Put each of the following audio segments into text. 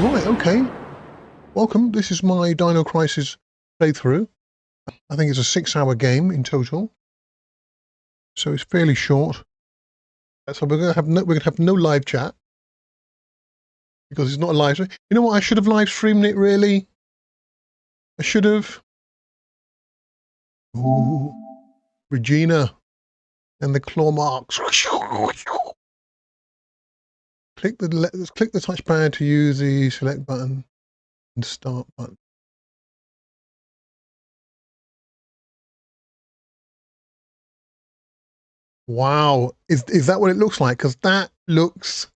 Right, okay. Welcome. This is my Dino Crisis playthrough. I think it's a 6-hour game in total, so it's fairly short. So we're gonna have no live chat because it's not a live stream. You know what? I should have live streamed it. Really, I should have. Ooh, Regina and the claw marks. Click the touchpad to use the select button and start button. Wow, is that what it looks like? Because that looks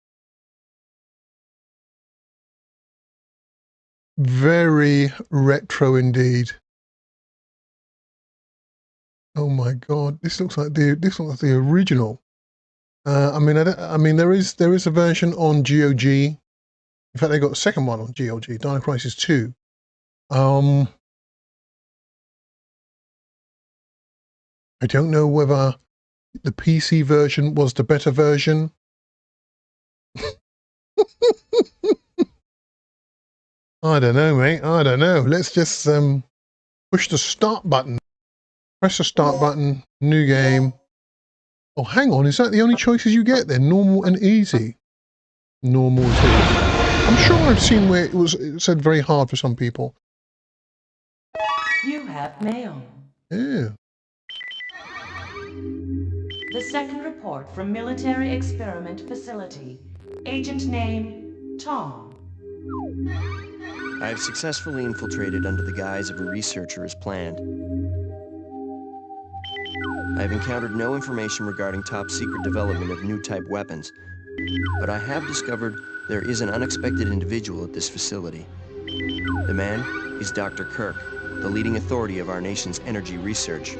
very retro indeed. Oh my God, this looks like the original. I mean, there is a version on GOG. In fact, they got a second one on GOG, Dino Crisis 2. I don't know whether the PC version was the better version. I don't know, mate. I don't know. Let's just push the start button. Press the start button. New game. Oh, hang on. Is that the only choices you get then? Normal and easy. Normal is easy. I'm sure I've seen where it said very hard for some people. You have mail. Yeah. The second report from Military Experiment Facility. Agent name, Tom. I have successfully infiltrated under the guise of a researcher as planned. I have encountered no information regarding top-secret development of new type weapons, but I have discovered there is an unexpected individual at this facility. The man is Dr. Kirk, the leading authority of our nation's energy research.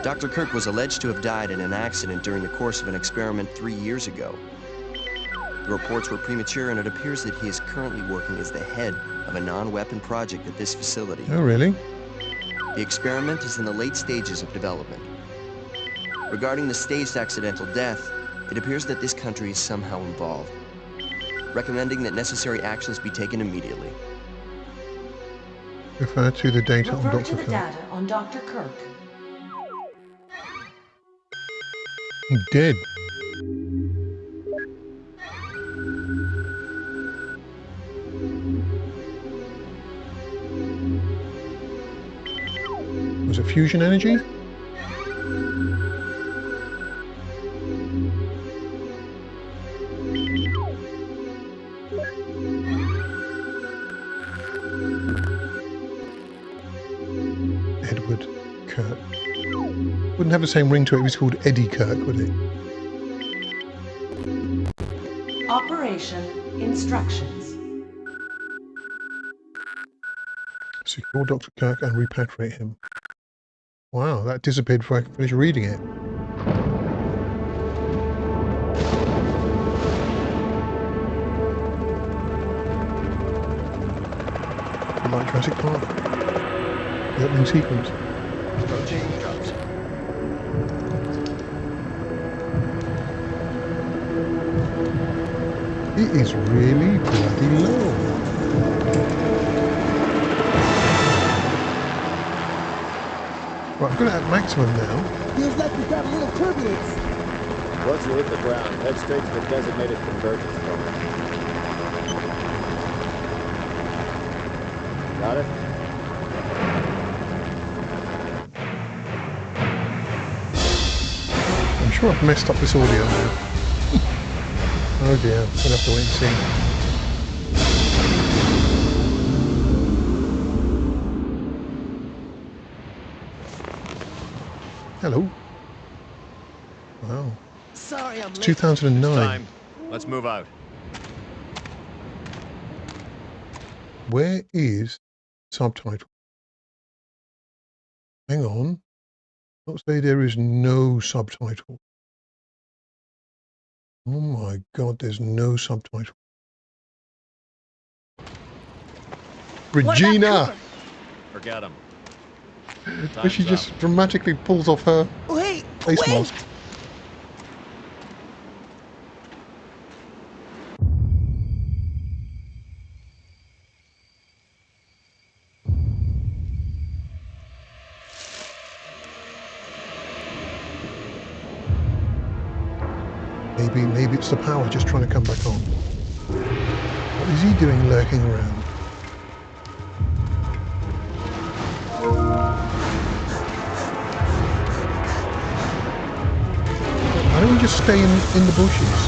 Dr. Kirk was alleged to have died in an accident during the course of an experiment 3 years ago. The reports were premature, and it appears that he is currently working as the head of a non-weapon project at this facility. Oh, really? The experiment is in the late stages of development. Regarding the staged accidental death, it appears that this country is somehow involved, recommending that necessary actions be taken immediately. Refer to the data on Refer Dr. to the Kirk. data on Dr. Kirk. I'm dead. Was it fusion energy? Edward Kirk. Wouldn't have the same ring to it if it was called Eddie Kirk, would it? Operation instructions. Secure Dr. Kirk and repatriate him. Wow, that disappeared before I could finish reading it. Like Jurassic Park. The opening sequence. Approaching drops. It is really bloody low. Right, I'm going to have maximum now. Feels like we've got a little turbulence. Once you hit the ground, head straight to the designated convergence point. Got it? I'm sure I've messed up this audio now. Oh dear, we'll have to wait and see. Hello. Wow. Sorry, I'm It's late. 2009. Time. Let's move out. Where is subtitle? Hang on. Let's say there is no subtitle. Oh my God, there's no subtitle. Regina! Forget him. Where she just dramatically pulls off her Wait, face wait! mask. Maybe it's the power just trying to come back on. What is he doing lurking around? Why don't we just stay in the bushes?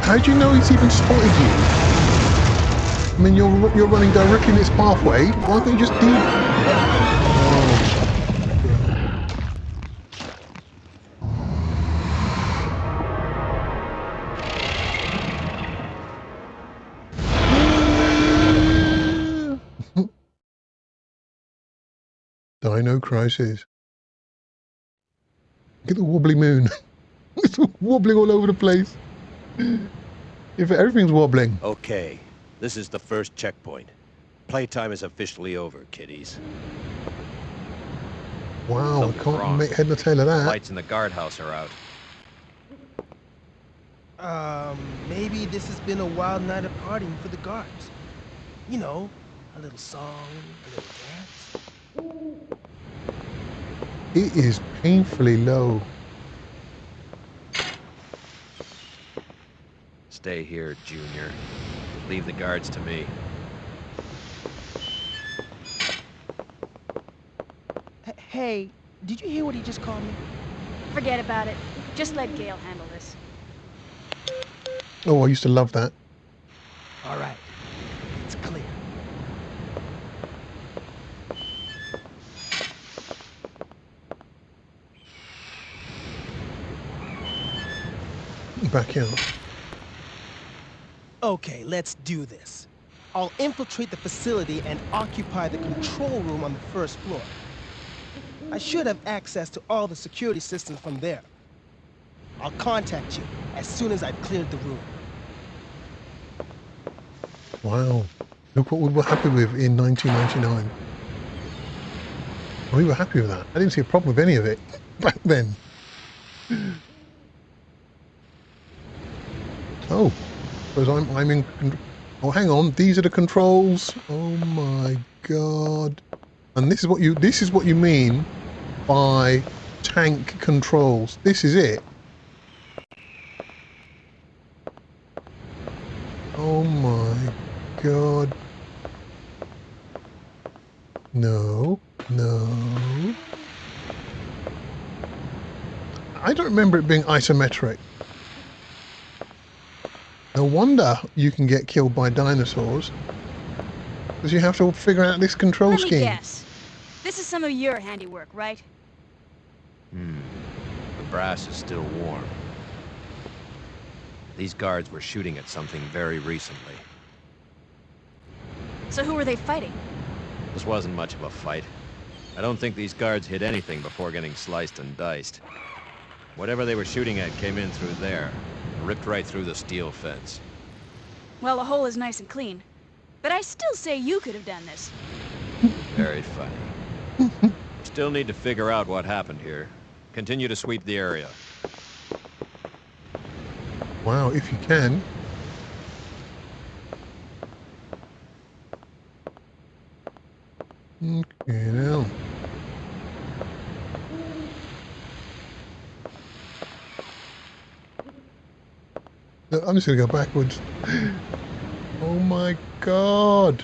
How do you know he's even spotted you? I mean, you're running directly in its pathway. Why can't you just do? Oh. Dino crisis. Look at the wobbly moon. It's wobbling all over the place. If everything's wobbling. Okay, this is the first checkpoint. Playtime is officially over, kiddies. Wow, I can't make head nor tail of that. Lights in the guardhouse are out. Maybe this has been a wild night of partying for the guards. You know, a little song, a little dance. It is painfully low. Stay here, Junior. Leave the guards to me. Hey, did you hear what he just called me? Forget about it. Just let Gale handle this. Oh, I used to love that. All right, it's clear. Back out. Okay, let's do this. I'll infiltrate the facility and occupy the control room on the first floor. I should have access to all the security systems from there. I'll contact you as soon as I've cleared the room. Wow. Look what we were happy with in 1999. We were happy with that. I didn't see a problem with any of it back then. Oh, because I'm in. Oh, hang on. These are the controls. Oh my god! And this is what you mean by tank controls. This is it. Oh my god! No, no. I don't remember it being isometric. No wonder you can get killed by dinosaurs. Because you have to figure out this control Let scheme. me guess. This is some of your handiwork, right? The brass is still warm. These guards were shooting at something very recently. So who were they fighting? This wasn't much of a fight. I don't think these guards hit anything before getting sliced and diced. Whatever they were shooting at came in through there, and ripped right through the steel fence. Well, the hole is nice and clean. But I still say you could have done this. Very funny. We still need to figure out what happened here. Continue to sweep the area. Wow, if you can. Okay, now. Look, I'm just going to go backwards. Oh my god!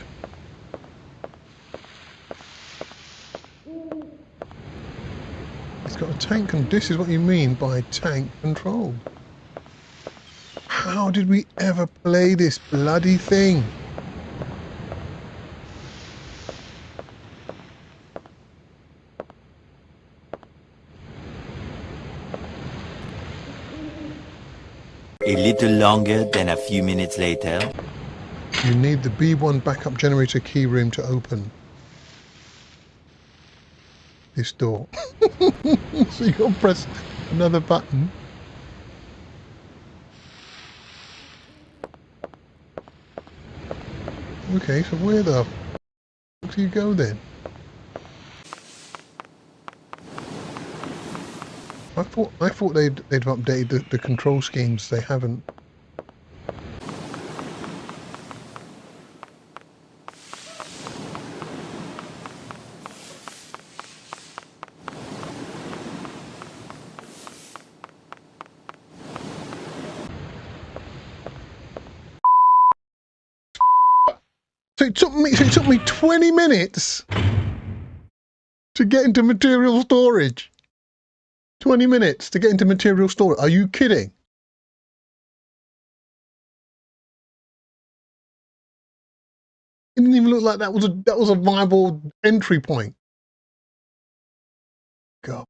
It's got a tank, and this is what you mean by tank control. How did we ever play this bloody thing? A little longer than a few minutes later. You need the B1 backup generator keyroom to open this door. So you got to press another button. Okay, so where the fuck do you go then? I thought they'd have updated the control schemes. They haven't. it took me 20 minutes to get into material storage. 20 minutes to get into material storage. Are you kidding? It didn't even look like that was a viable entry point. God.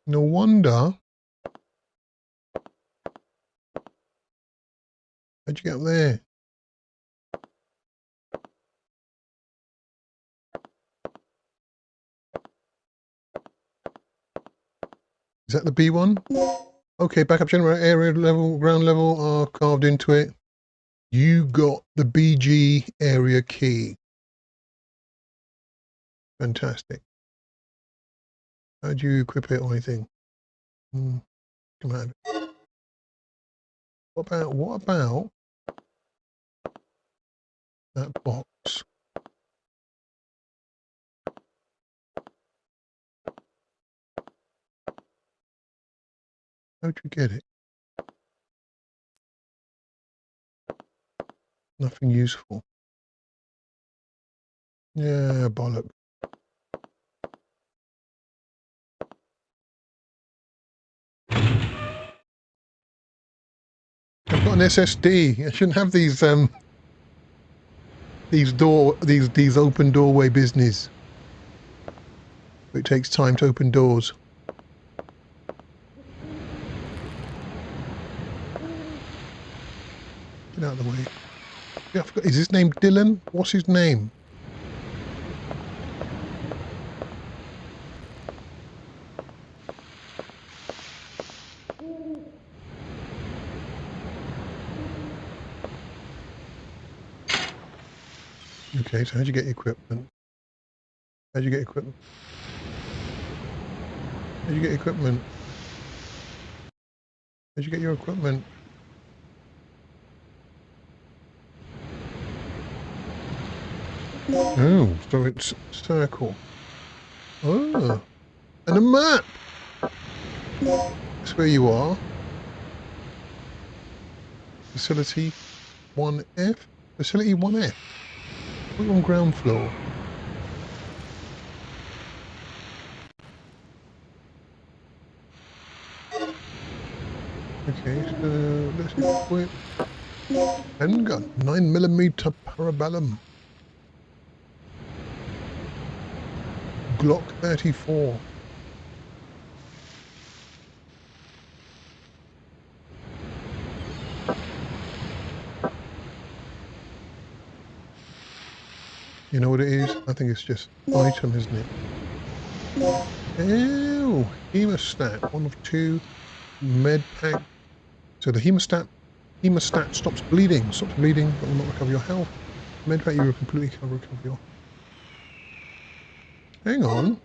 No wonder. How'd you get up there? Is that the B one? Okay, backup generator area level, ground level are carved into it. You got the BG area key. Fantastic. How do you equip it or anything? Come on. What about that box? How'd you get it? Nothing useful. Yeah, bollock. I've got an SSD. I shouldn't have these open doorway business. It takes time to open doors. Get out of the way. Yeah, I forgot. Is his name Dylan? What's his name? Okay, so how'd you get your equipment? How'd you get equipment? How'd you get equipment? How'd you get your equipment? Oh, so it's circle. Oh, and a map. That's where you are. Facility 1F. Facility 1F. We're on ground floor. Okay, so let's equip handgun, 9mm parabellum, Glock 34. You know what it is? I think it's just item, isn't it? Ew, hemostat, 1 of 2, med pack. So the hemostat stops bleeding, but will not recover your health. Med pack, you will completely recover your. Hang on,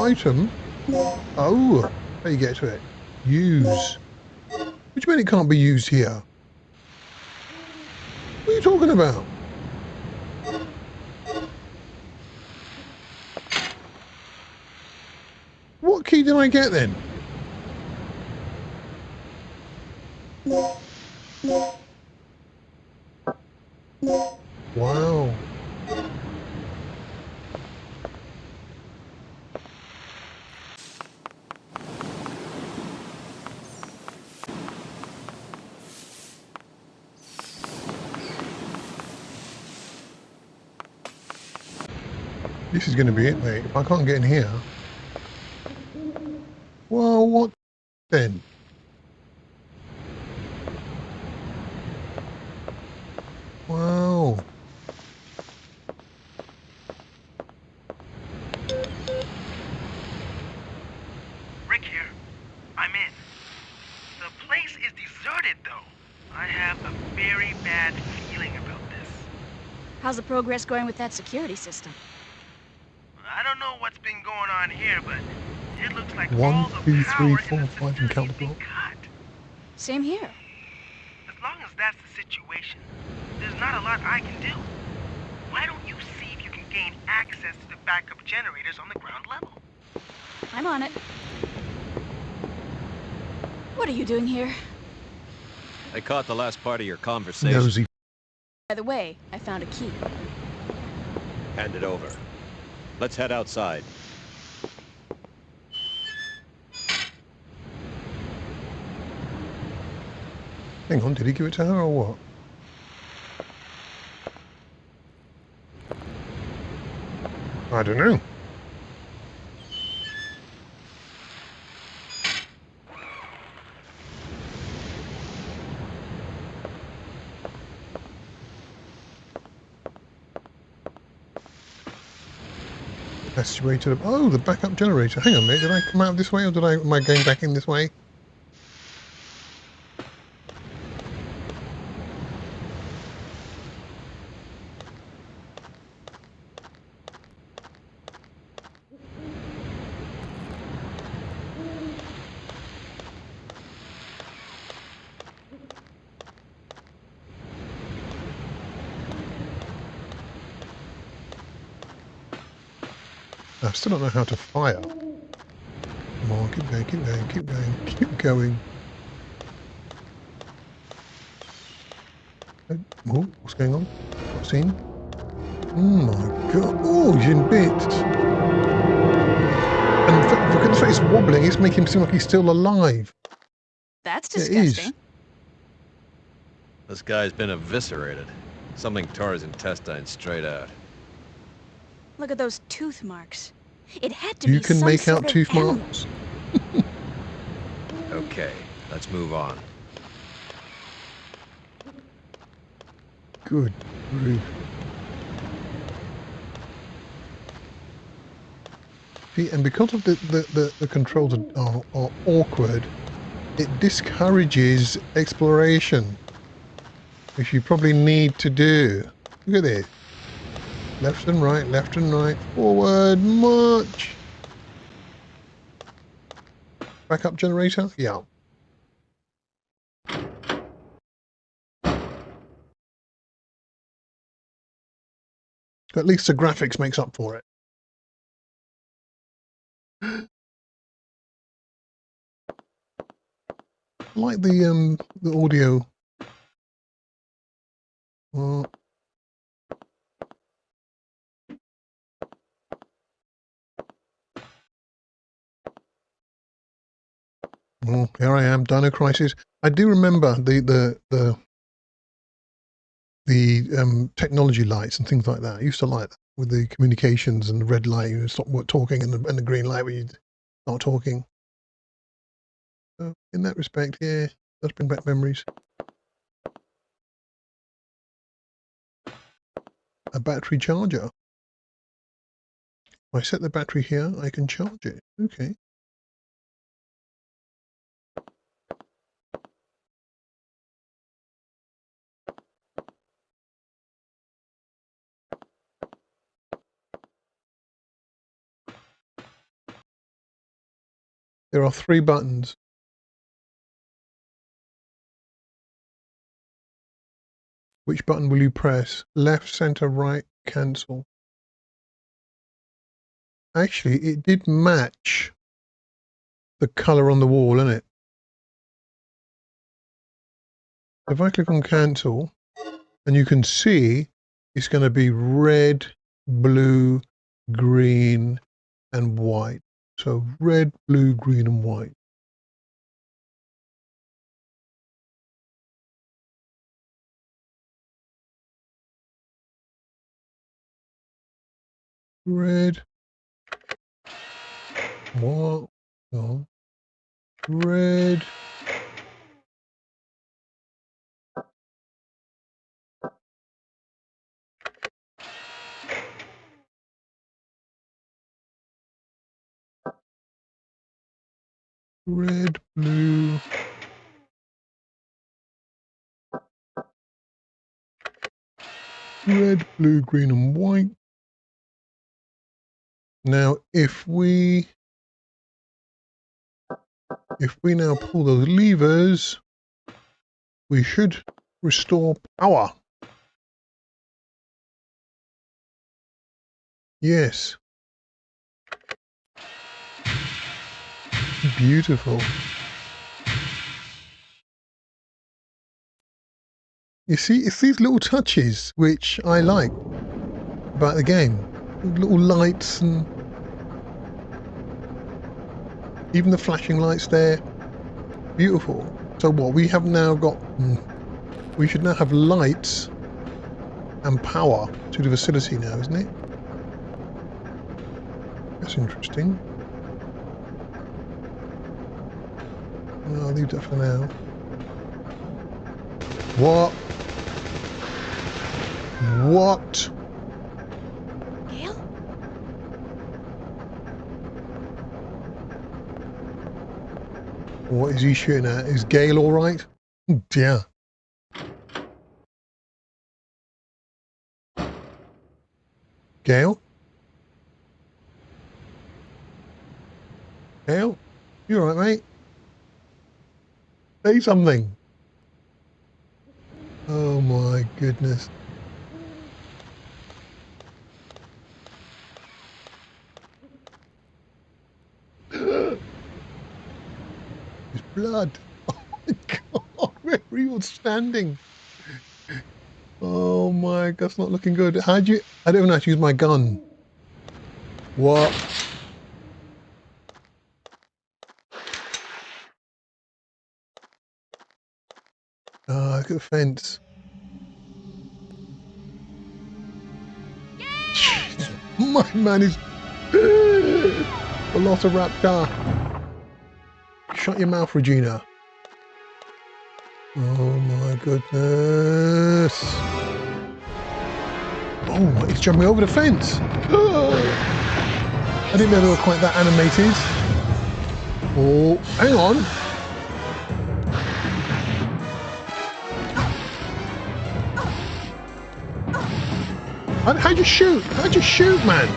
item. Oh, how you get to it? Use. Which mean it can't be used here? What are you talking about? What key did I get then? Wow. This is going to be it, mate. If I can't get in here... Well, what then? Wow. Rick here. I'm in. The place is deserted, though. I have a very bad feeling about this. How's the progress going with that security system? I don't know what's been going on here, but it looks like 1, all 2, the 3, power 4, in the 5 and count the facility's been block. cut. Same here. As long as that's the situation, there's not a lot I can do. Why don't you see if you can gain access to the backup generators on the ground level? I'm on it. What are you doing here? I caught the last part of your conversation. Nosy. By the way, I found a key. Hand it over. Let's head outside. Hang on, did he give it to her or what? I don't know. Passageway to the... Oh, the backup generator. Hang on a minute. Did I come out this way or am I going back in this way? I still don't know how to fire. Come on, keep going, keep going, keep going, keep going. Oh, what's going on? What's seen? Oh my god. Oh, he's in bits. And look at the fact it's wobbling, it's making him seem like he's still alive. That's disgusting. This guy's been eviscerated. Something tore his intestines straight out. Look at those tooth marks. It had to be You can some make sort out of tooth animal. marks. Okay, let's move on. Good grief. See, and because of the controls are awkward, it discourages exploration, which you probably need to do. Look at this. Left and right, forward, march. Backup generator? Yeah. At least the graphics makes up for it. I like the audio. Oh. Oh, here I am, Dino Crisis. I do remember the technology lights and things like that. I used to like that with the communications and the red light. You stop talking, and the green light when you start talking. So in that respect, yeah, does bring back memories. A battery charger. If I set the battery here, I can charge it. Okay. There are 3 buttons. Which button will you press? Left, center, right, cancel. Actually, it did match the color on the wall, isn't it? If I click on cancel, and you can see it's going to be red, blue, green, and white. So red, blue, green, and white. Red. What? No. Red. Red, blue. Red, blue, green, and white. Now, if we now pull those levers, we should restore power. Yes. Beautiful. You see, it's these little touches which I like about the game. Little lights and even the flashing lights there. Beautiful. So what, we have now got... we should now have lights and power to the facility now, isn't it? That's interesting. Well, I'll leave that for now. What? What? Gale? What is he shooting at? Is Gale all right? Oh dear. Gale? Gale? You all right, mate? Say something. Oh my goodness. His blood. Oh my god, where he was standing. Oh my god, that's not looking good. How'd you... I don't even know how to use my gun. What? Ah, look at the fence. My man is... Velociraptor. Shut your mouth, Regina. Oh my goodness. Oh, he's jumping over the fence. I didn't know they were quite that animated. Oh, hang on. How'd you shoot? How'd you shoot, man?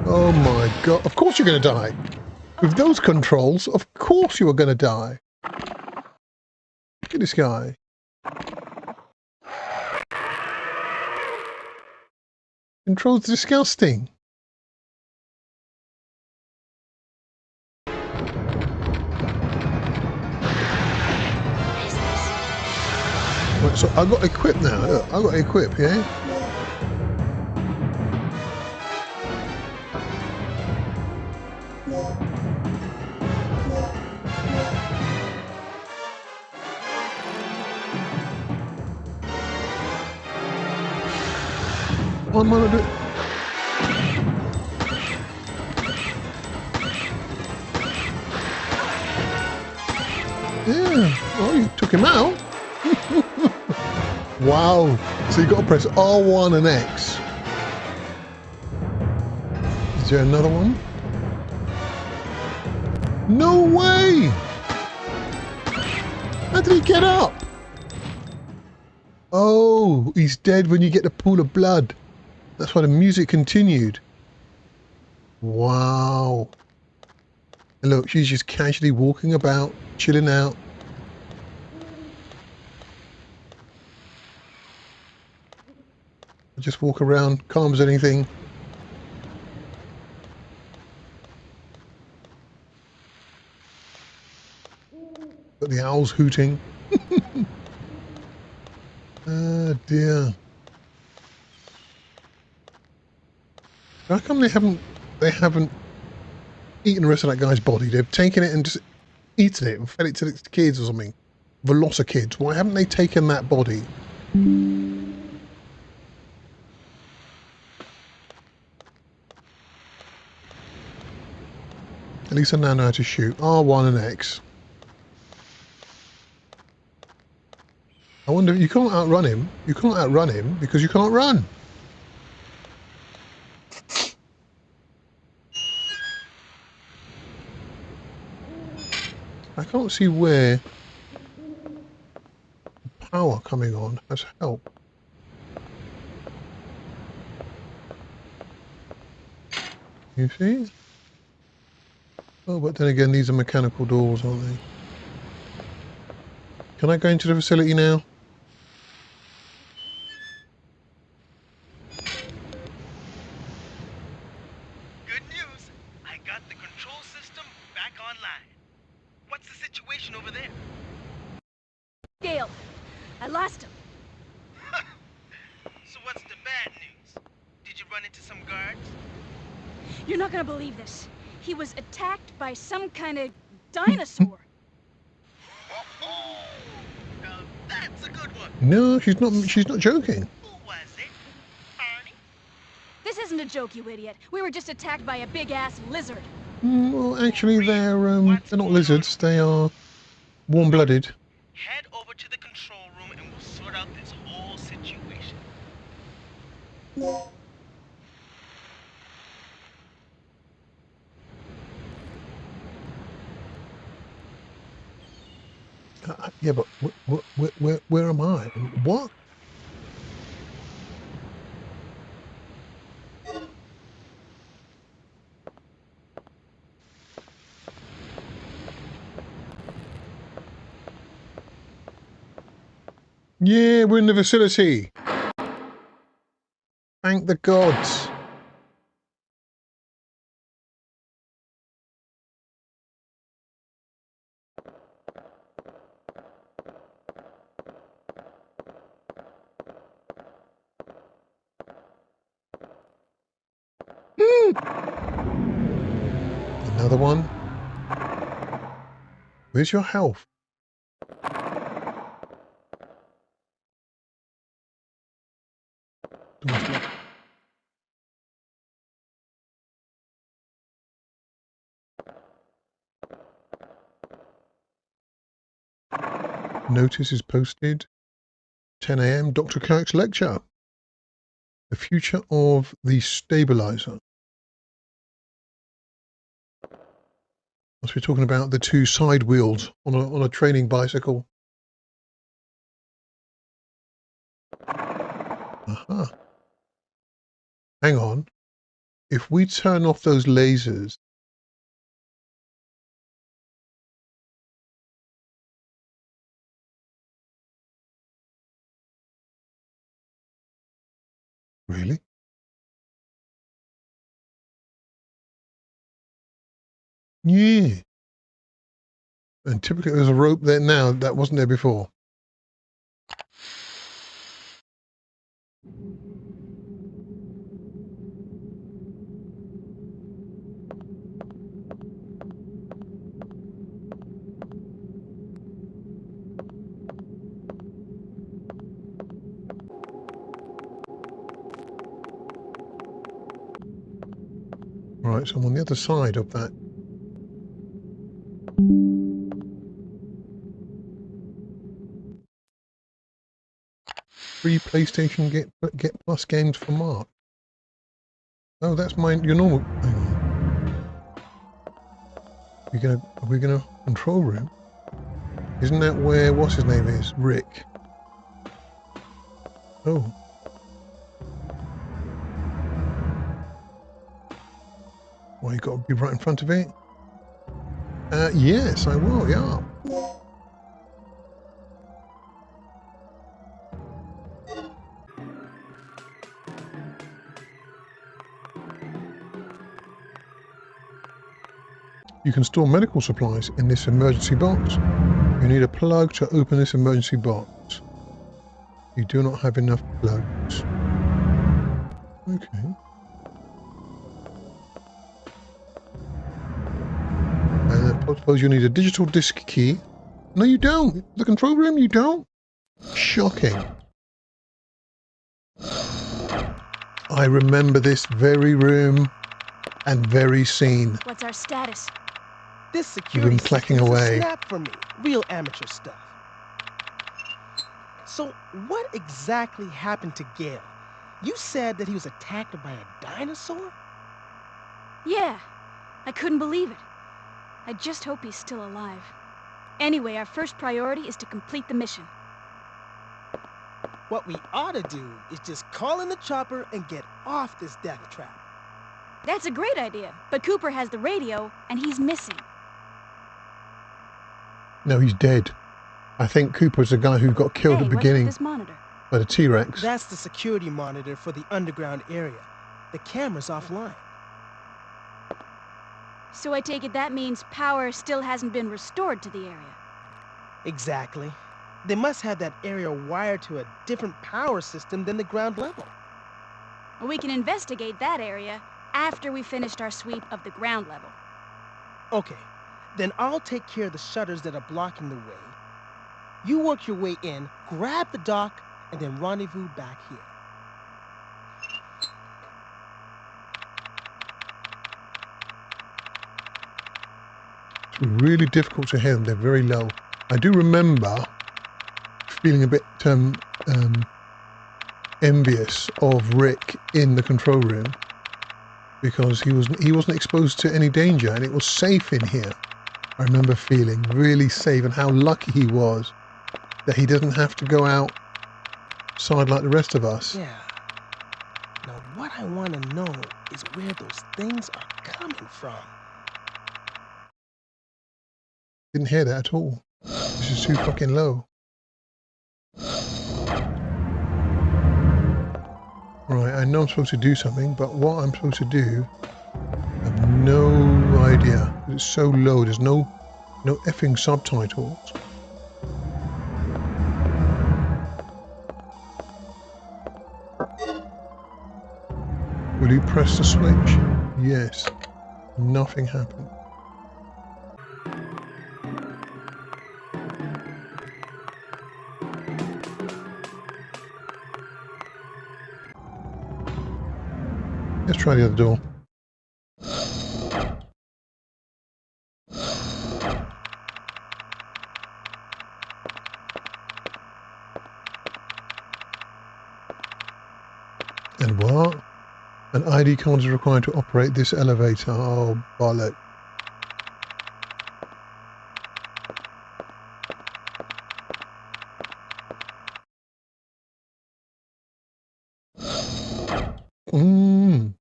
Oh my god. Of course you're going to die. With those controls, of course you are going to die. Look at this guy. Controls disgusting. Right, so I've got equip now. Look, I've got equip, yeah? One minute. Yeah. Oh, you took him out. Wow. So you got to press R1 and X. Is there another one? No way! How did he get up? Oh, he's dead when you get the pool of blood. That's why the music continued. Wow. And look, she's just casually walking about, chilling out. Just walk around, calm as anything. Got the owls hooting. Oh dear. How come they haven't eaten the rest of that guy's body? They've taken it and just eaten it and fed it to the kids or something. Velocikids. Why haven't they taken that body? At least I now know how to shoot. R1 and X. I wonder, you can't outrun him. You can't outrun him because you can't run. I can't see where power coming on has helped. You see? Oh, but then again, these are mechanical doors, aren't they? Can I go into the facility now? Good news. I got the control system back situation over there. Gale, I lost him. So what's the bad news? Did you run into some guards? You're not gonna believe this. He was attacked by some kind of dinosaur. Now that's a good one. No, she's not joking. Who was it? Barney? This isn't a joke, you idiot. We were just attacked by a big-ass lizard. Well, actually, they're not lizards. They are warm-blooded. Head over to the control room and we'll sort out this whole situation. Yeah, but where am I? What? Yeah, we're in the facility. Thank the gods. Another one. Where's your health? Notice is posted. 10 a.m. Dr. Kirk's lecture. The future of the stabilizer. Must be talking about the two side wheels on a training bicycle. Aha. Hang on. If we turn off those lasers, really? Yeah. And typically there's a rope there now that wasn't there before. Right, so I'm on the other side of that. Free PlayStation Get Plus games for March. Oh, that's your normal. Hang on. Are we gonna control room? Isn't that where what's his name is? Rick. Oh. Well, you got to be right in front of it. Yes, I will. Yeah. You can store medical supplies in this emergency box. You need a plug to open this emergency box. You do not have enough plugs. Okay. And I suppose you need a digital disc key. No, you don't. The control room, you don't. Shocking. I remember this very room and very scene. What's our status? This security You've been clacking system is away. a snap for me. Real amateur stuff. So what exactly happened to Gale? You said that he was attacked by a dinosaur? Yeah, I couldn't believe it. I just hope he's still alive. Anyway, our first priority is to complete the mission. What we ought to do is just call in the chopper and get off this death trap. That's a great idea, but Cooper has the radio, and he's missing. No, he's dead. I think Cooper's the guy who got killed at the beginning What's with this monitor? by the T-Rex. That's the security monitor for the underground area. The camera's offline. So I take it that means power still hasn't been restored to the area. Exactly. They must have that area wired to a different power system than the ground level. We can investigate that area after we finished our sweep of the ground level. Okay, then I'll take care of the shutters that are blocking the way. You work your way in, grab the dock, and then rendezvous back here. It's really difficult to hear them. They're very low. I do remember feeling a bit envious of Rick in the control room because he wasn't exposed to any danger and it was safe in here. I remember feeling really safe and how lucky he was that he doesn't have to go outside like the rest of us. Yeah. Now what I want to know is where those things are coming from. Didn't hear that at all. This is too fucking low. Right, I know I'm supposed to do something, but what I'm supposed to do, I have no idea. It's so low, there's no effing subtitles. Will you press the switch? Yes. Nothing happened. Let's try the other door. And what? An ID card is required to operate this elevator. Oh, bollock.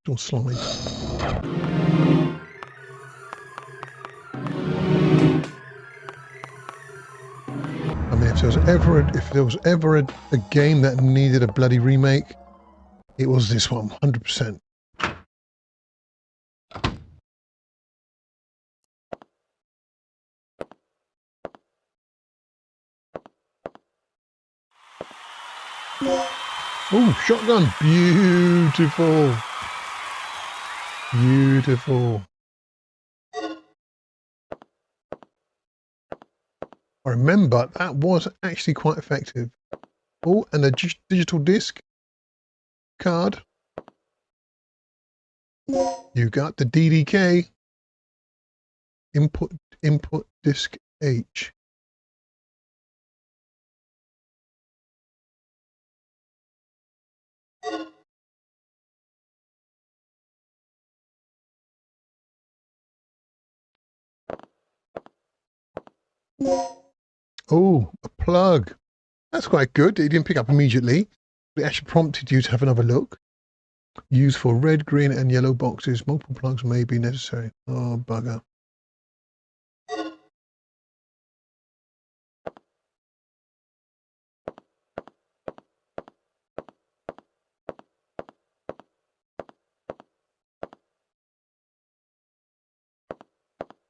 Don't slide. I mean, if there was ever a game that needed a bloody remake, it was this one, 100%. Oh, shotgun. Beautiful. Beautiful. I remember that was actually quite effective. Oh, and a digital disc card. You got the DDK. Input disc H. Oh, a plug. That's quite good. It didn't pick up immediately. It actually prompted you to have another look. Used for red, green, and yellow boxes. Multiple plugs may be necessary. Oh, bugger.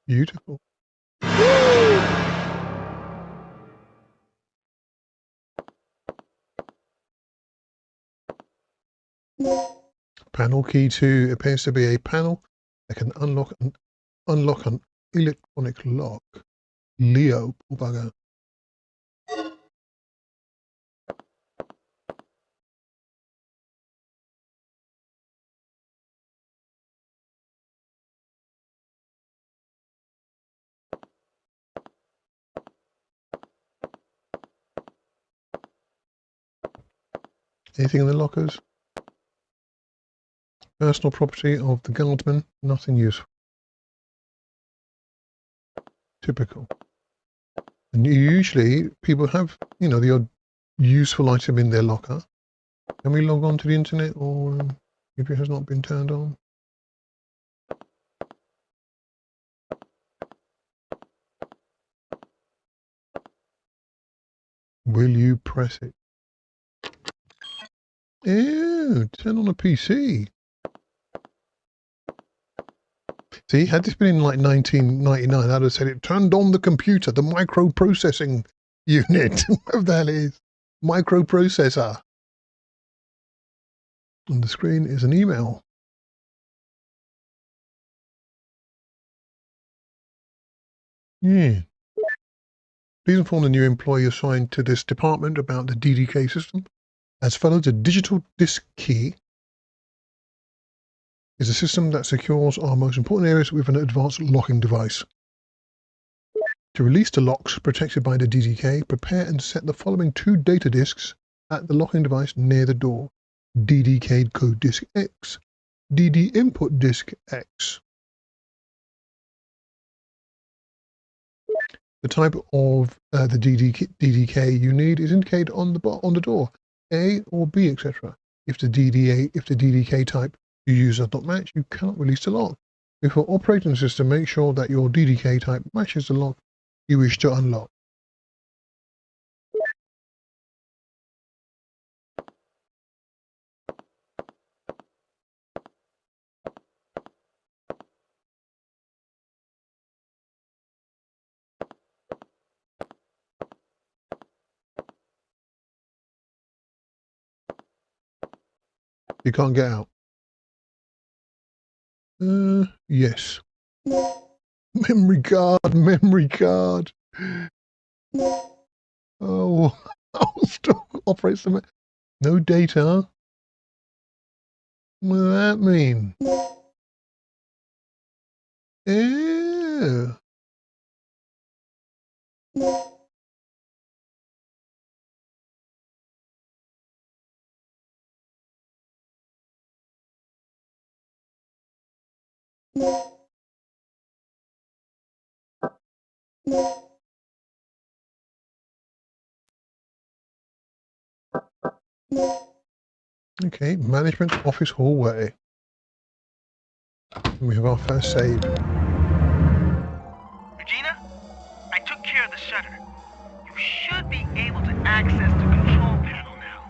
Beautiful. Panel key 2 appears to be a panel that can unlock an electronic lock. Leo, poor bugger. Anything in the lockers? Personal property of the guardsman, nothing useful. Typical. And usually people have, the odd useful item in their locker. Can we log on to the internet or if it has not been turned on? Will you press it? Ew, turn on a PC. See, had this been in like 1999, I'd have said it turned on the computer, the microprocessing unit. Whatever the hell it is. Microprocessor. On the screen is an email. Yeah. Please inform the new employee assigned to this department about the DDK system. As follows: a digital disk key is a system that secures our most important areas with an advanced locking device. To release the locks protected by the DDK, prepare and set the following 2 data disks at the locking device near the door. DDK code disk X, DD input disk X. The type of the DDK you need is indicated on the door, A or B, etc. If the DDK type you use does not match, you cannot release the lock. Before operating the system, make sure that your DDK type matches the lock you wish to unlock. You can't get out. Yes. Memory card. Oh, stop. Operates the no data. What does that mean? Ew. Okay, management office hallway. We have our first save. Regina, I took care of the shutter. You should be able to access the control panel now.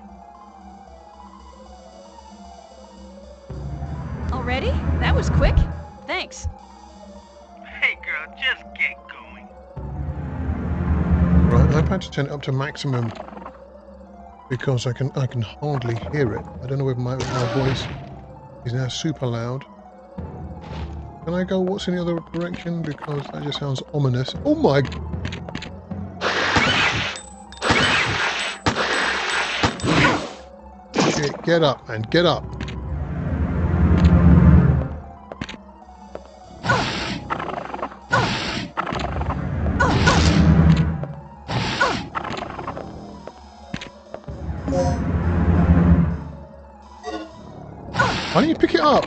Already? That was quick. Thanks. Hey girl, just get going. Right, I've had to turn it up to maximum because I can hardly hear it. I don't know whether my voice is now super loud. Can I go what's in the other direction? Because that just sounds ominous. Oh my... Shit, get up, man, get up. Why don't you pick it up?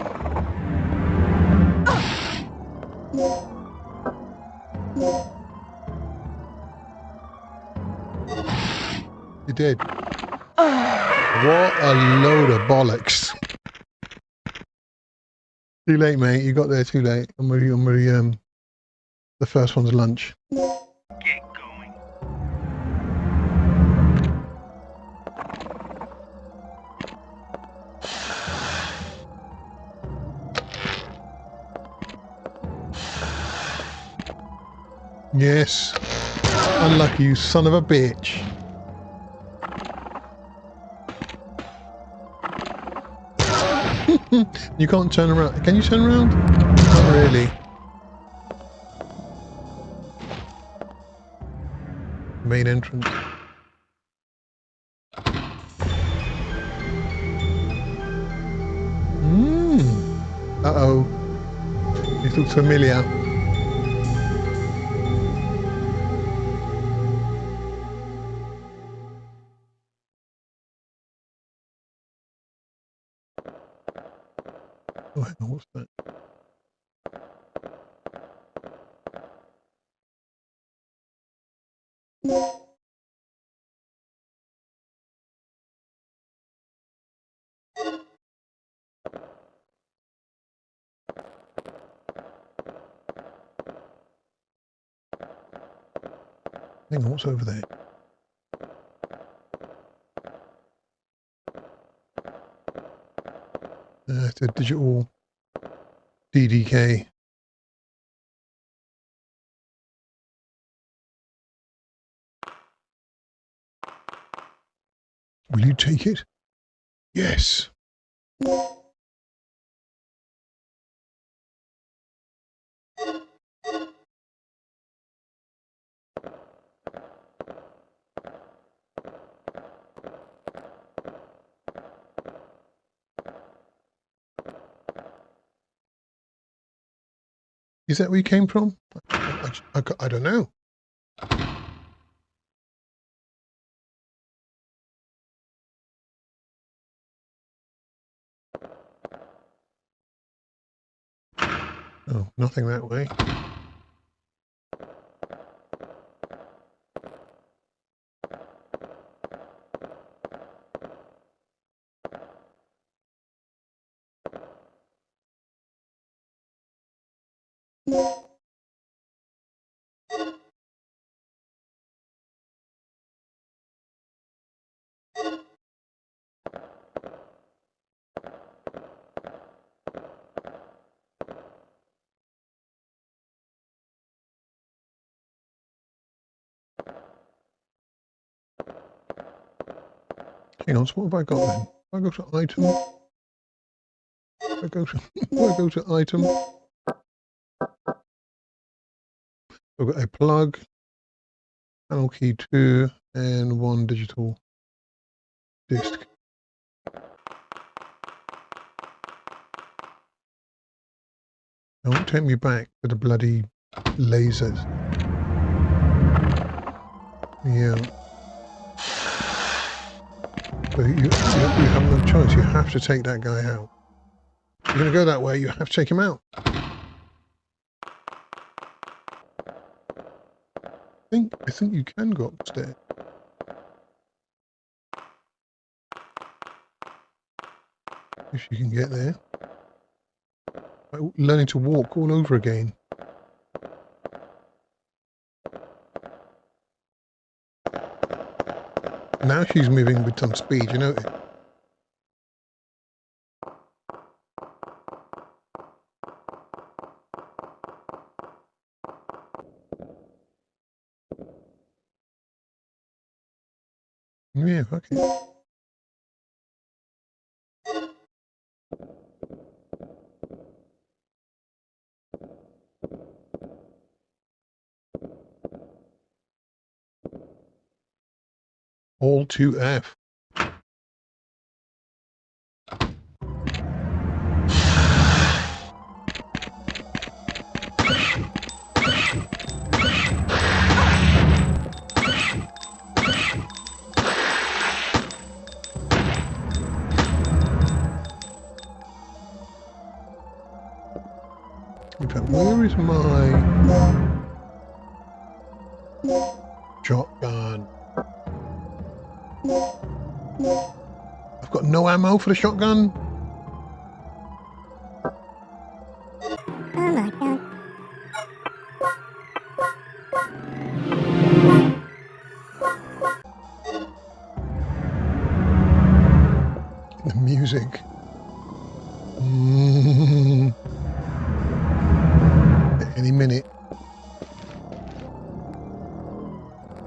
You did. What a load of bollocks. Too late, mate. You got there too late. I'm really, the first one's lunch. Get going. Yes. Unlucky, you son of a bitch. You can't turn around. Can you turn around? Not really. Main entrance. Uh-oh. This looks familiar. Oh, hang on, what's that? Hang on, what's over there? It's a digital DDK. Will you take it? Yes. Is that where you came from? I don't know. Oh, nothing that way. Hang on, so what have I got then? If I go to item, if I go to item, I've got a plug, panel key 2, and 1 digital disc. Don't take me back to the bloody lasers. Yeah. So you have no choice. You have to take that guy out. If you're going to go that way, you have to take him out. I think you can go upstairs. If you can get there. Like learning to walk all over again. Now she's moving with some speed, you know. Yeah, okay. All to F. In fact, where is my shotgun? I've got no ammo for the shotgun. Oh my god. The music. Any minute.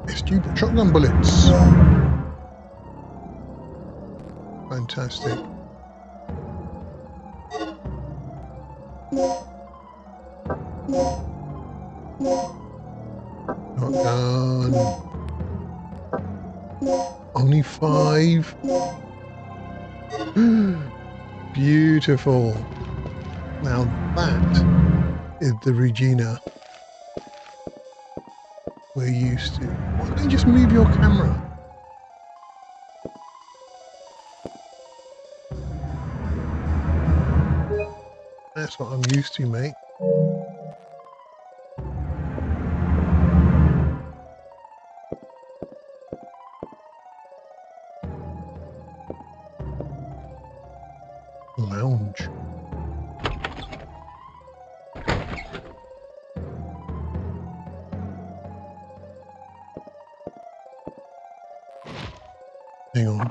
Stupid shotgun bullets. Fantastic. Shotgun. Only 5. Beautiful. Now that is the Regina we're used to. Why don't you just move your camera? That's what I'm used to, mate. Lounge. Hang on.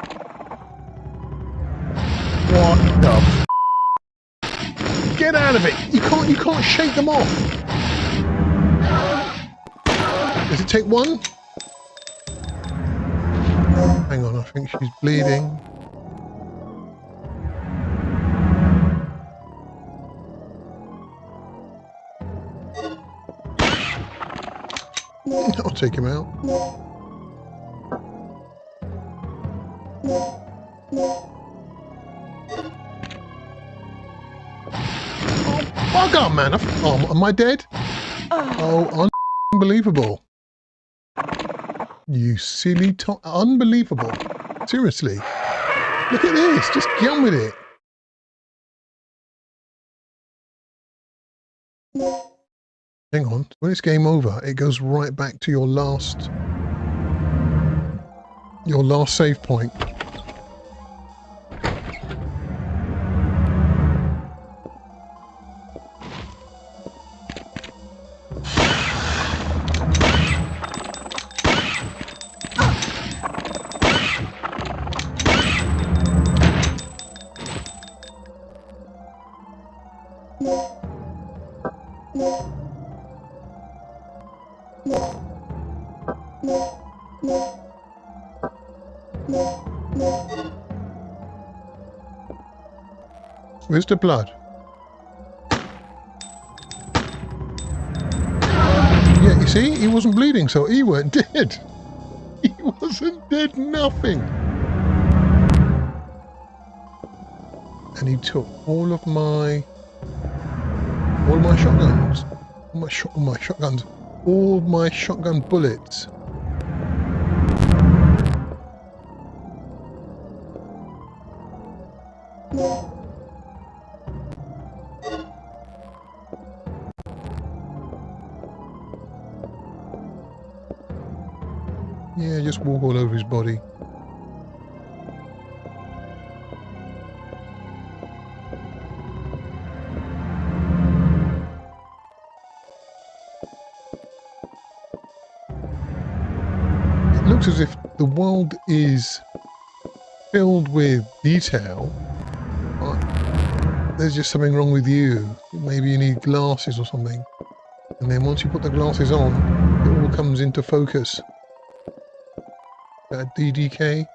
What the f? Get out of it! You can't shake them off. Does it take one? Hang on, I think she's bleeding. I'll take him out. Bugger, man! Oh, am I dead? Oh, unbelievable! You silly unbelievable! Seriously, look at this! Just get on with it. Hang on. When it's game over, it goes right back to your last save point. Where's the blood? Yeah, you see, he wasn't bleeding, so he weren't dead. He wasn't dead, nothing. And he took all my shotguns, all my shotgun bullets. Yeah, just walk all over his body. It looks as if the world is filled with detail. There's just something wrong with you. Maybe you need glasses or something. And then once you put the glasses on, it all comes into focus. DDK?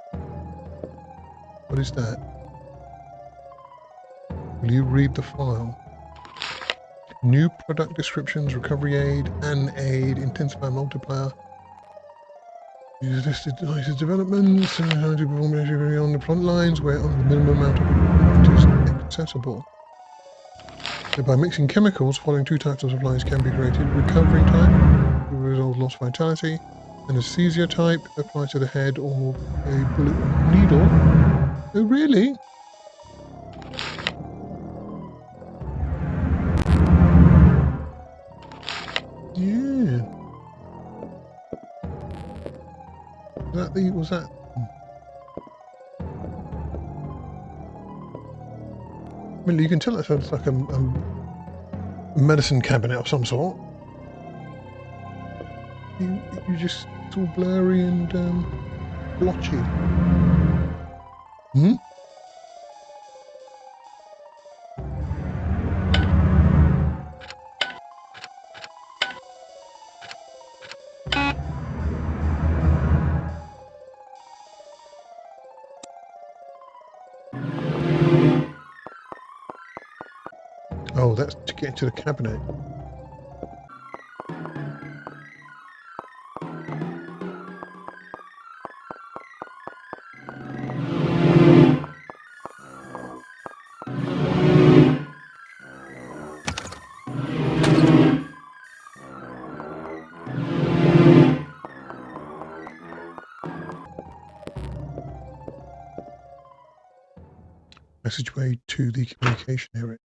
What is that? Will you read the file? New product descriptions, recovery aid, an aid, intensifier multiplier. Use listed devices developments and how to perform measure on the front lines where the minimum amount of equipment is accessible. So by mixing chemicals, following two types of supplies can be created. Recovery type, to resolve lost vitality. Anesthesia type, apply to the head or a bullet needle. Oh, really? Yeah. Was that? I mean, you can tell it's like a medicine cabinet of some sort. You just, it's all blurry and blotchy. Hmm? Oh, that's to get into the cabinet. Passageway to the communication area.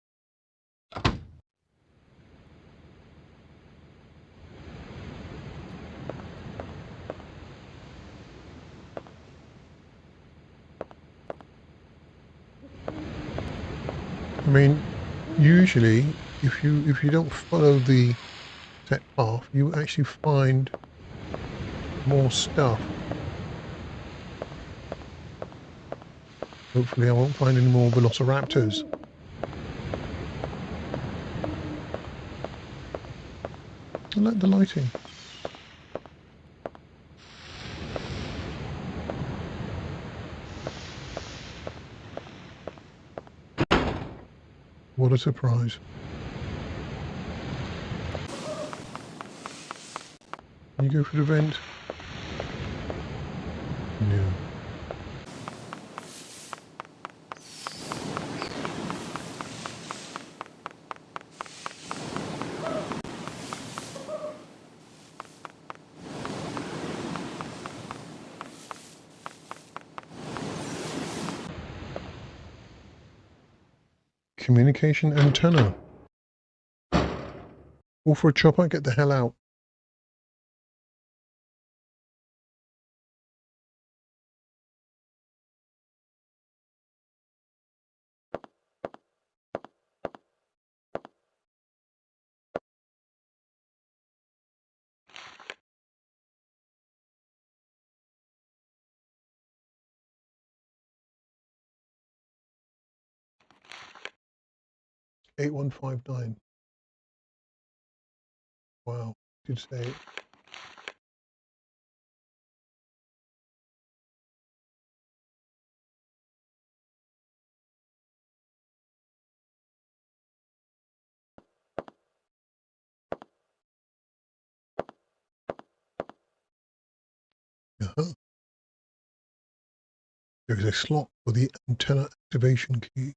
I mean, usually, if you don't follow the set path, you actually find more stuff. Hopefully I won't find any more velociraptors. I like the lighting. What a surprise. Can you go through the vent? No. Communication antenna. All for a chopper, get the hell out. $8159. Wow, did say it. Uh-huh. There is a slot for the antenna activation key.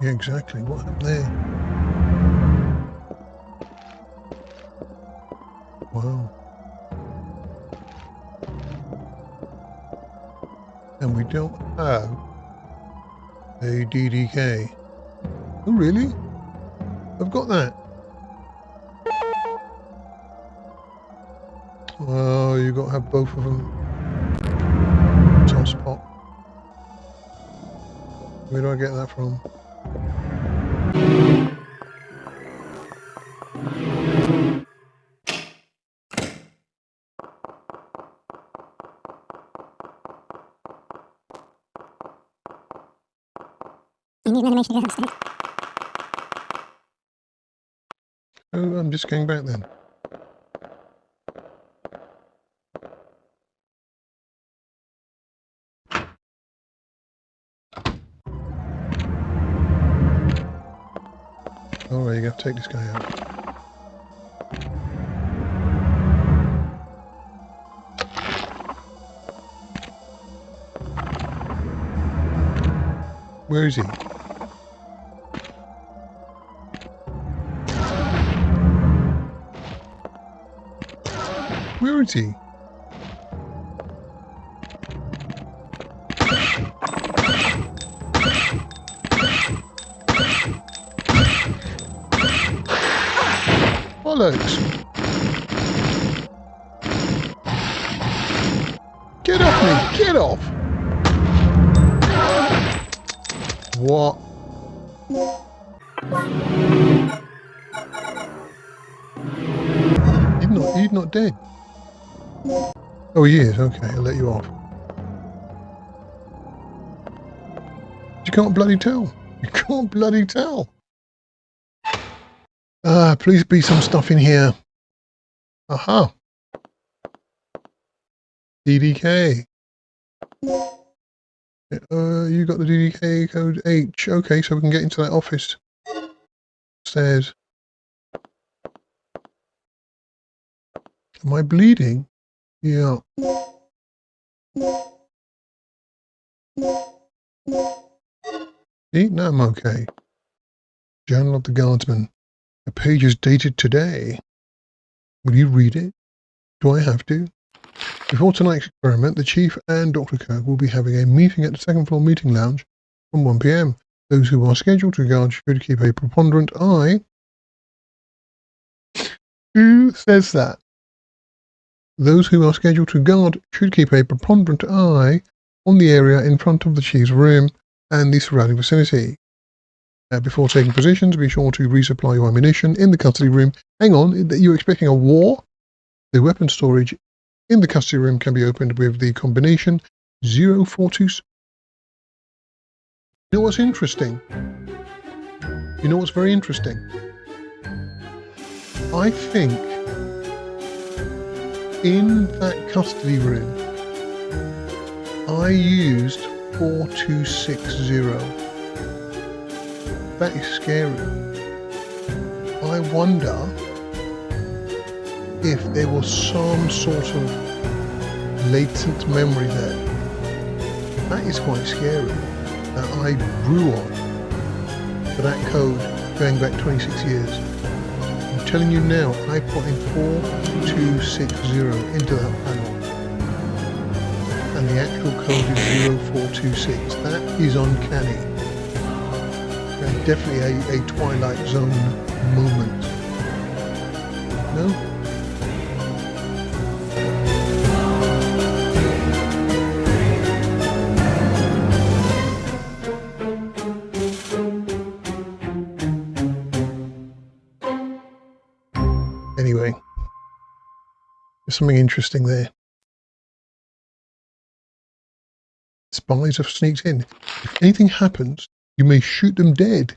Yeah, exactly. What happened there? Wow. And we don't have a DDK. Oh, really? I've got that. Oh, you got to have both of them. Top spot. Where do I get that from? Oh, I'm just going back then. Alright, you have to take this guy out. Where is he? Where is he? Bollocks! Get off me! Get off! What? He's not dead. Oh, he is. Okay, I'll let you off. You can't bloody tell. You can't bloody tell. Please be some stuff in here. Aha. DDK. You got the DDK code H. Okay, so we can get into that office. Stairs. Am I bleeding? Yeah. See? No, I'm okay. Journal of the Guardsman. The page is dated today. Will you read it? Do I have to? Before tonight's experiment, the Chief and Dr. Kirk will be having a meeting at the second floor meeting lounge from 1 p.m. Those who are scheduled to guard should keep a preponderant eye. Who says that? Those who are scheduled to guard should keep a preponderant eye on the area in front of the chief's room and the surrounding vicinity. Before taking positions, be sure to resupply your ammunition in the custody room. Hang on, you're expecting a war? The weapon storage in the custody room can be opened with the combination 042. You know what's interesting? You know what's very interesting? I think in that custody room, I used 4260. That is scary. I wonder if there was some sort of latent memory there. That is quite scary. That I grew on for that code going back 26 years. I'm telling you now, I put in 4260 into that panel. And the actual code is 0426. That is uncanny. Definitely a Twilight Zone moment. No? Anyway, there's something interesting there. Spies have sneaked in. If anything happens, you may shoot them dead.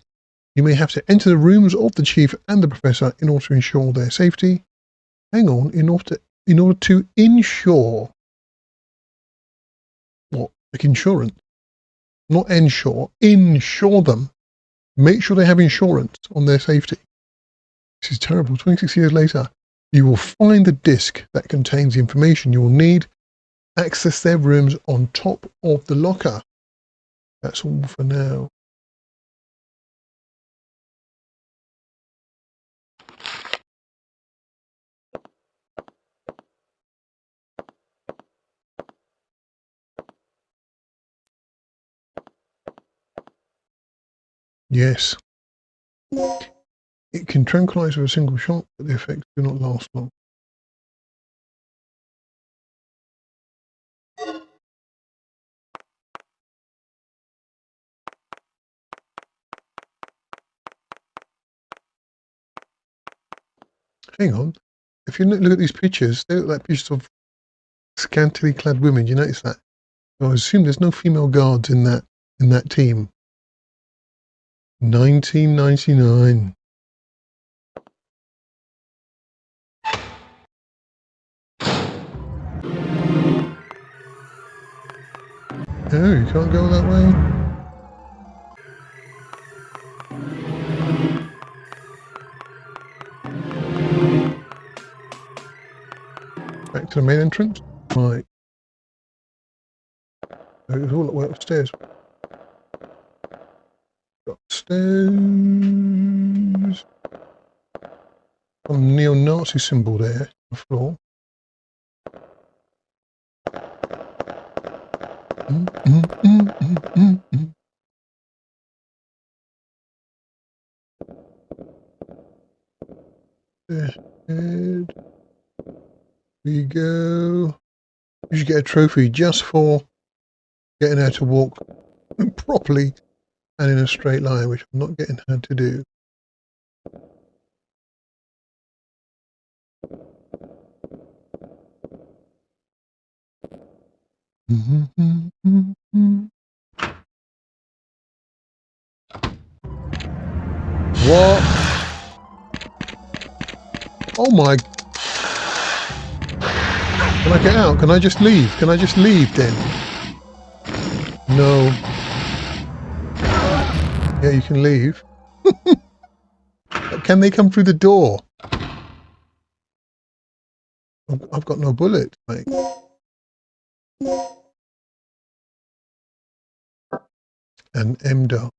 You may have to enter the rooms of the chief and the professor in order to ensure their safety. Hang on, in order to ensure what? Like insurance? Not ensure. Insure them. Make sure they have insurance on their safety. This is terrible. 26 years later, you will find the disk that contains the information you will need. Access their rooms on top of the locker. That's all for now. Yes. It can tranquilize with a single shot, but the effects do not last long. Hang on. If you look at these pictures, they look like pictures of scantily clad women. You notice that? I assume there's no female guards in that team. 1999. Oh, you can't go that way? Back to the main entrance? Right. It was all the way upstairs. Upstairs. Some neo-Nazi symbol there on the floor. There we go. You should get a trophy just for getting her to walk properly and in a straight line, which I'm not getting her to do. What? Oh my. Can I get out? Can I just leave? Can I just leave then? No. Yeah, you can leave. Can they come through the door? I've got no bullets, mate. And M-Dot.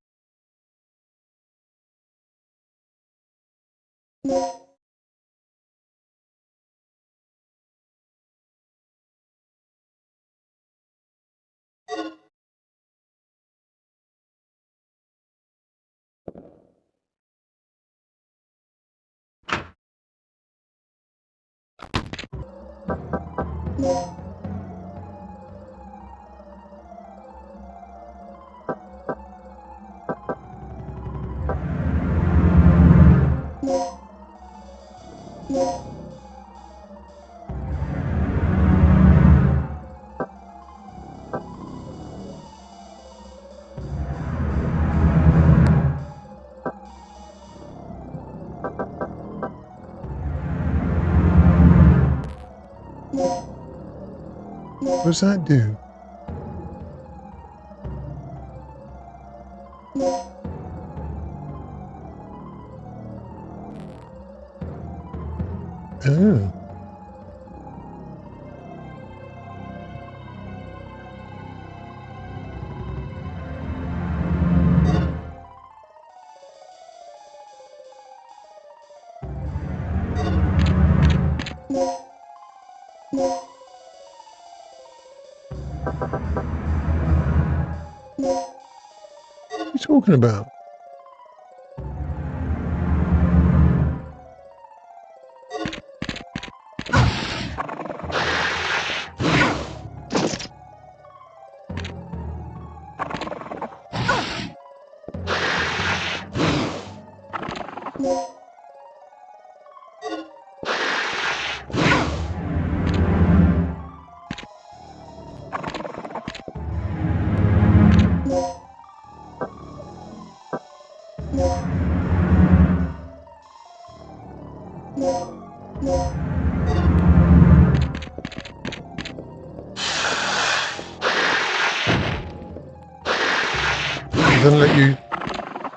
What does that do? Oh. What are you talking about?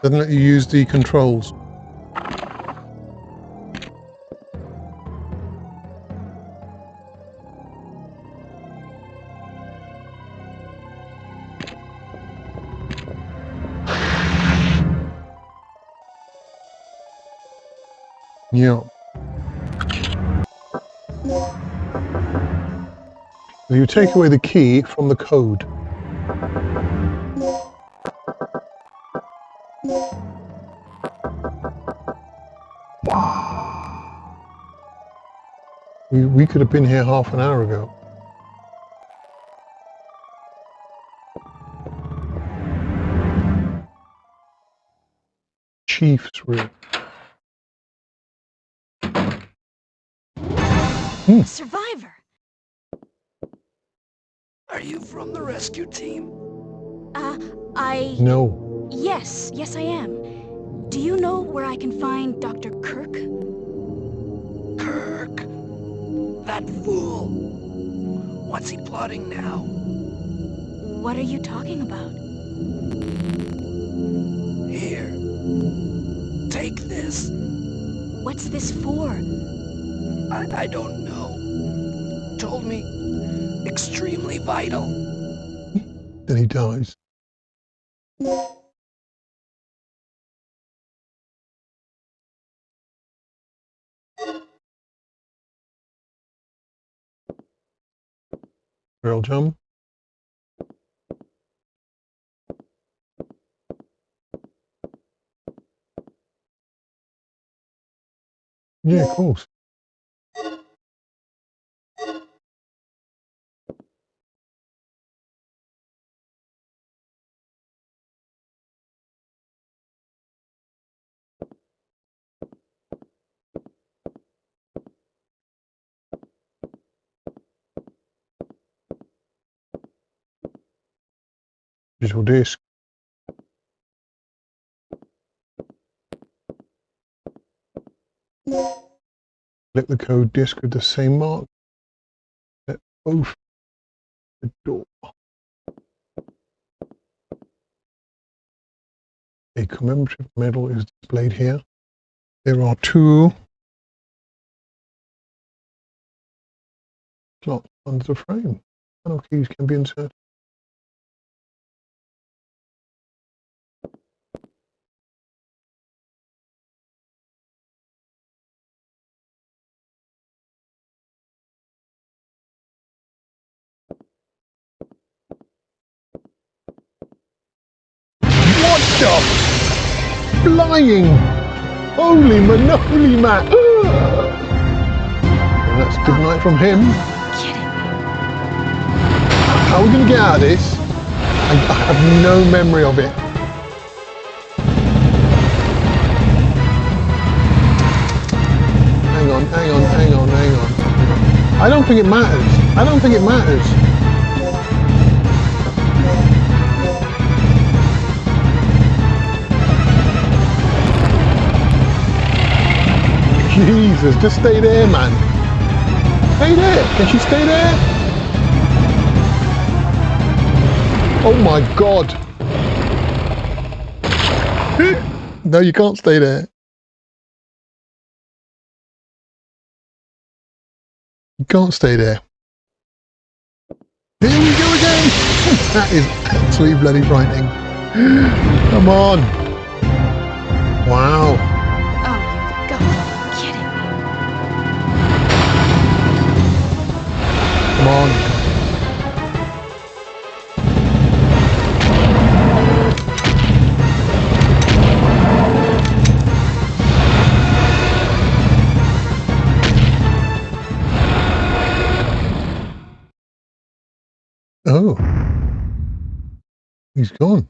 Doesn't let you use the controls. Yeah. You take away the key from the code. We could have been here half an hour ago. Chief's room. Survivor! Are you from the rescue team? No. Yes, I am. Do you know where I can find Dr. Kirk? Kirk? That fool! What's he plotting now? What are you talking about? Here. Take this. What's this for? I don't know. Told me extremely vital. Then he dies. Girl jump. Yeah, of course. Digital disc. Flip the code disc with the same mark. Let both the door. A commemorative medal is displayed here. There are 2 slots under the frame. Panel keys can be inserted. What the? Flying! Holy monopoly, Matt! And that's good night from him. Kidding. How are we going to get out of this? I have no memory of it. Hang on. I don't think it matters. I don't think it matters. Jesus, just stay there, man. Stay there. Can she stay there? Oh my God. No, you can't stay there. You can't stay there. Here we go again. That is absolutely bloody frightening. Come on. Wow. Oh, you've got to be kidding me. Come on. Oh. He's gone.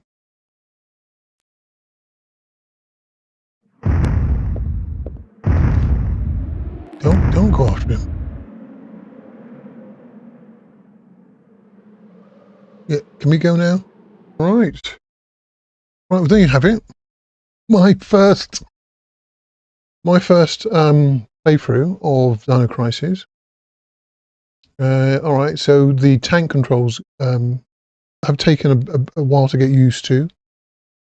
Don't go after him. Yeah, can we go now? Right. Right, well, there you have it. My first playthrough of Dino Crisis. All right, so the tank controls have taken a while to get used to,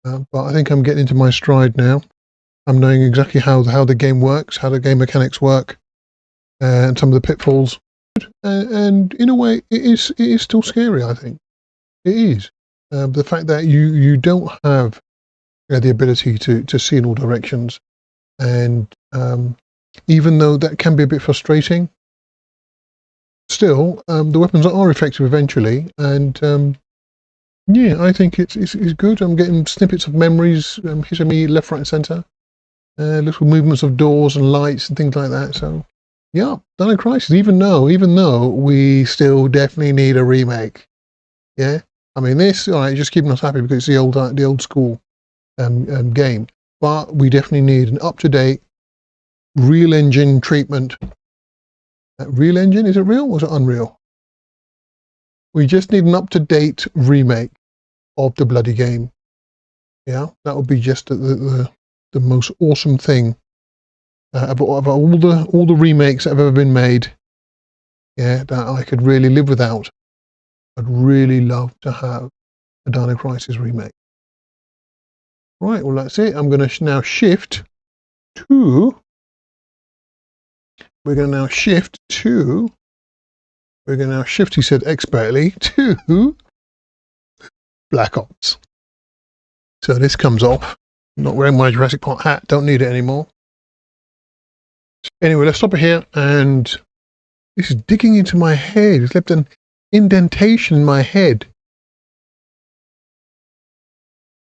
but I think I'm getting into my stride now. I'm knowing exactly how the game works, how the game mechanics work, and some of the pitfalls. And in a way, it is still scary. I think it is the fact that you don't have the ability to see in all directions, and even though that can be a bit frustrating, still the weapons are effective eventually, and yeah, I think it's good. I'm getting snippets of memories hitting me left, right, and centre. Little movements of doors and lights and things like that. So, yeah, Dino Crisis. Even though we still definitely need a remake. Yeah, I mean this. All right, just keeping us happy because it's the old school game. But we definitely need an up-to-date, real engine treatment. Real engine? Is it real or is it Unreal? We just need an up-to-date remake of the bloody game. Yeah, that would be just the most awesome thing of all the remakes that have ever been made. Yeah, that I could really live without. I'd really love to have a Dino Crisis remake. Right, well that's it. I'm going to now shift to. We're going to now shift to. We're going to now shift, he said expertly, to Black Ops. So this comes off. I'm not wearing my Jurassic Park hat. Don't need it anymore. Anyway, let's stop it here. And this is digging into my head. It's left an indentation in my head.